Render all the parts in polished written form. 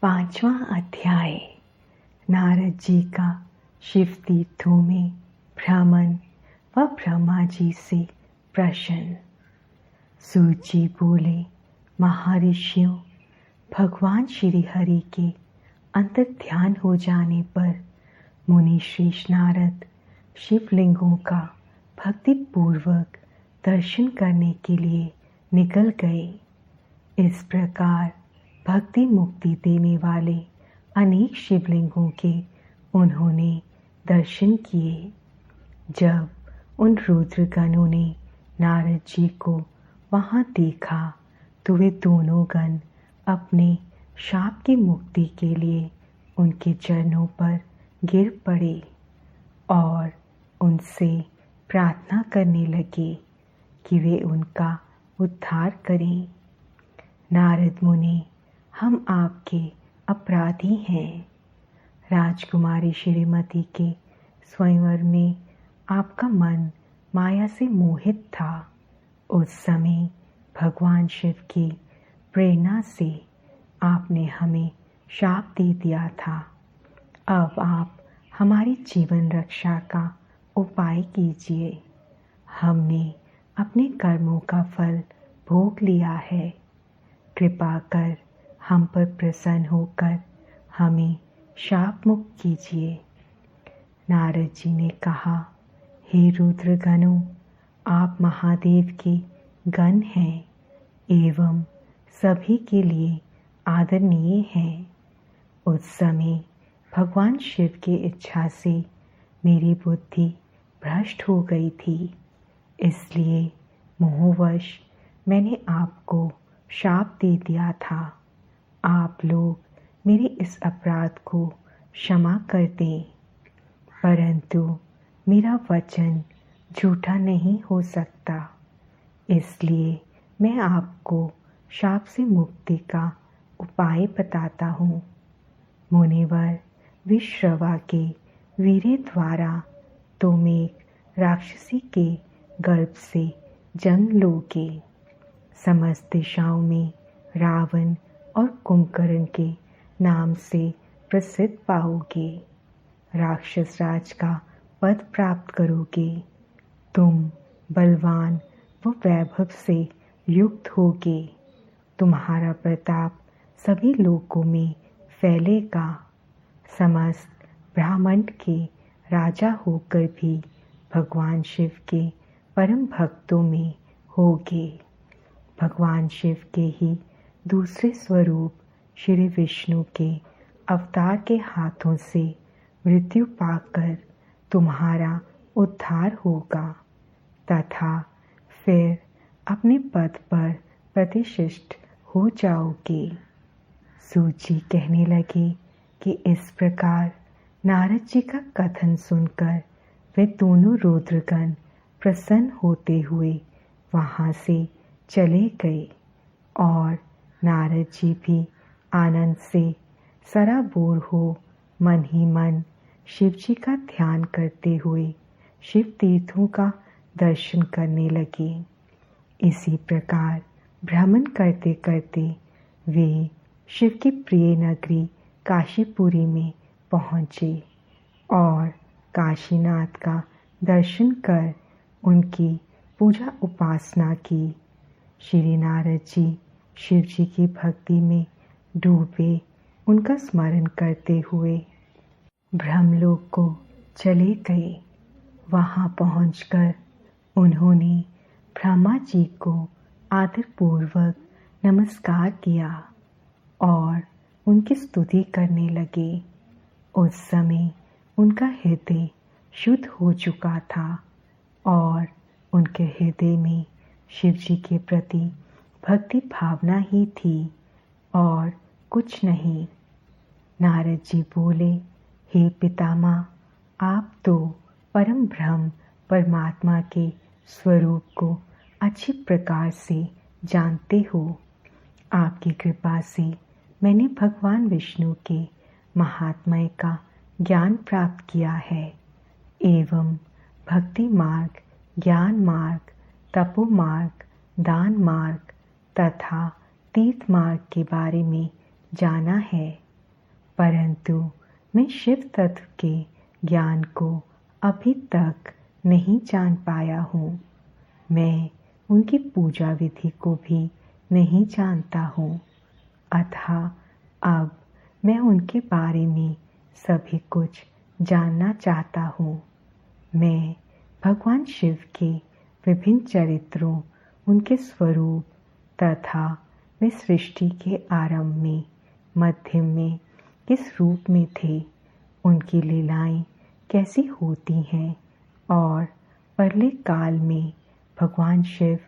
5वां अध्याय। नारद जी का शिव तीर्थों में भ्रमण व ब्रह्मा जी से प्रश्न। सूत जी बोले, महर्षियों, भगवान श्री हरि के अंतर ध्यान हो जाने पर मुनि श्रेष्ठ नारद शिवलिंगों का भक्ति पूर्वक दर्शन करने के लिए निकल गए। इस प्रकार भक्ति मुक्ति देने वाले अनेक शिवलिंगों के उन्होंने दर्शन किए। जब उन रुद्रगणों ने नारद जी को वहां देखा तो वे दोनों गण अपने शाप की मुक्ति के लिए उनके चरणों पर गिर पड़े और उनसे प्रार्थना करने लगे कि वे उनका उद्धार करें। नारद मुनि, हम आपके अपराधी हैं। राजकुमारी श्रीमती के स्वयंवर में आपका मन माया से मोहित था। उस समय भगवान शिव की प्रेरणा से आपने हमें शाप दे दिया था। अब आप हमारी जीवन रक्षा का उपाय कीजिए। हमने अपने कर्मों का फल भोग लिया है। कृपा कर हम पर प्रसन्न होकर हमें शाप मुक्त कीजिए। नारद जी ने कहा, हे रुद्रगणों, आप महादेव के गण हैं एवं सभी के लिए आदरणीय हैं। उस समय भगवान शिव की इच्छा से मेरी बुद्धि भ्रष्ट हो गई थी, इसलिए मोहवश मैंने आपको शाप दे दिया था। आप लोग मेरे इस अपराध को क्षमा कर दें, परंतु मेरा वचन झूठा नहीं हो सकता, इसलिए मैं आपको शाप से मुक्ति का उपाय बताता हूँ। मुनिवर विश्रवा के वीर्य द्वारा तुम एक राक्षसी के गर्भ से जन्म लोगे। समस्त दिशाओं में रावण और कुंभकर्ण के नाम से प्रसिद्ध पाओगे। राक्षस राज का पद प्राप्त करोगे। तुम बलवान व वैभव से युक्त होगे। तुम्हारा प्रताप सभी लोकों में फैलेगा। समस्त ब्रह्मांड के राजा होकर भी भगवान शिव के परम भक्तों में होगे। भगवान शिव के ही दूसरे स्वरूप श्री विष्णु के अवतार के हाथों से मृत्यु पाकर तुम्हारा उद्धार होगा तथा फिर अपने पद पर प्रतिष्ठित हो जाओगे। सूत जी कहने लगे कि इस प्रकार नारद जी का कथन सुनकर वे दोनों रुद्रगण प्रसन्न होते हुए वहां से चले गए और नारद जी भी आनंद से सराबोर हो मन ही मन शिव जी का ध्यान करते हुए शिव तीर्थों का दर्शन करने लगे। इसी प्रकार भ्रमण करते करते वे शिव की प्रिय नगरी काशीपुरी में पहुँचे और काशीनाथ का दर्शन कर उनकी पूजा उपासना की। श्री नारद जी शिव जी की भक्ति में डूबे उनका स्मरण करते हुए ब्रह्मलोक को चले गए। वहां पहुंचकर उन्होंने ब्रह्मा जी को आदरपूर्वक नमस्कार किया और उनकी स्तुति करने लगे। उस समय उनका हृदय शुद्ध हो चुका था और उनके हृदय में शिव जी के प्रति भक्ति भावना ही थी और कुछ नहीं। नारद जी बोले, हे पितामह, आप तो परम ब्रह्म परमात्मा के स्वरूप को अच्छी प्रकार से जानते हो। आपकी कृपा से मैंने भगवान विष्णु के महात्म्य का ज्ञान प्राप्त किया है एवं भक्ति मार्ग, ज्ञान मार्ग, तपो मार्ग, दान मार्ग तथा तीर्थ मार्ग के बारे में जाना है। परंतु मैं शिव तत्व के ज्ञान को अभी तक नहीं जान पाया हूँ। मैं उनकी पूजा विधि को भी नहीं जानता हूँ, अतः अब मैं उनके बारे में सभी कुछ जानना चाहता हूँ। मैं भगवान शिव के विभिन्न चरित्रों, उनके स्वरूप तथा वे सृष्टि के आरंभ में, मध्य में किस रूप में थे, उनकी लीलाएं कैसी होती हैं और परले काल में भगवान शिव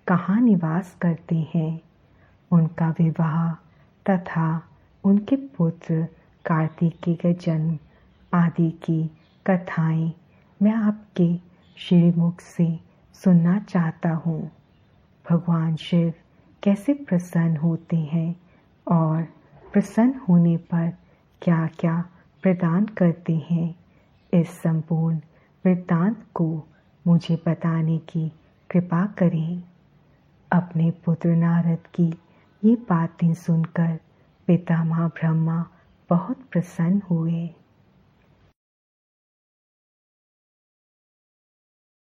कहाँ निवास करते हैं, उनका विवाह तथा उनके पुत्र कार्तिकेय का जन्म आदि की कथाएं मैं आपके श्रीमुख से सुनना चाहता हूँ। भगवान शिव कैसे प्रसन्न होते हैं और प्रसन्न होने पर क्या क्या प्रदान करते हैं, इस संपूर्ण वृत्तांत को मुझे बताने की कृपा करें। अपने पुत्र नारद की ये बातें सुनकर पितामह ब्रह्मा बहुत प्रसन्न हुए।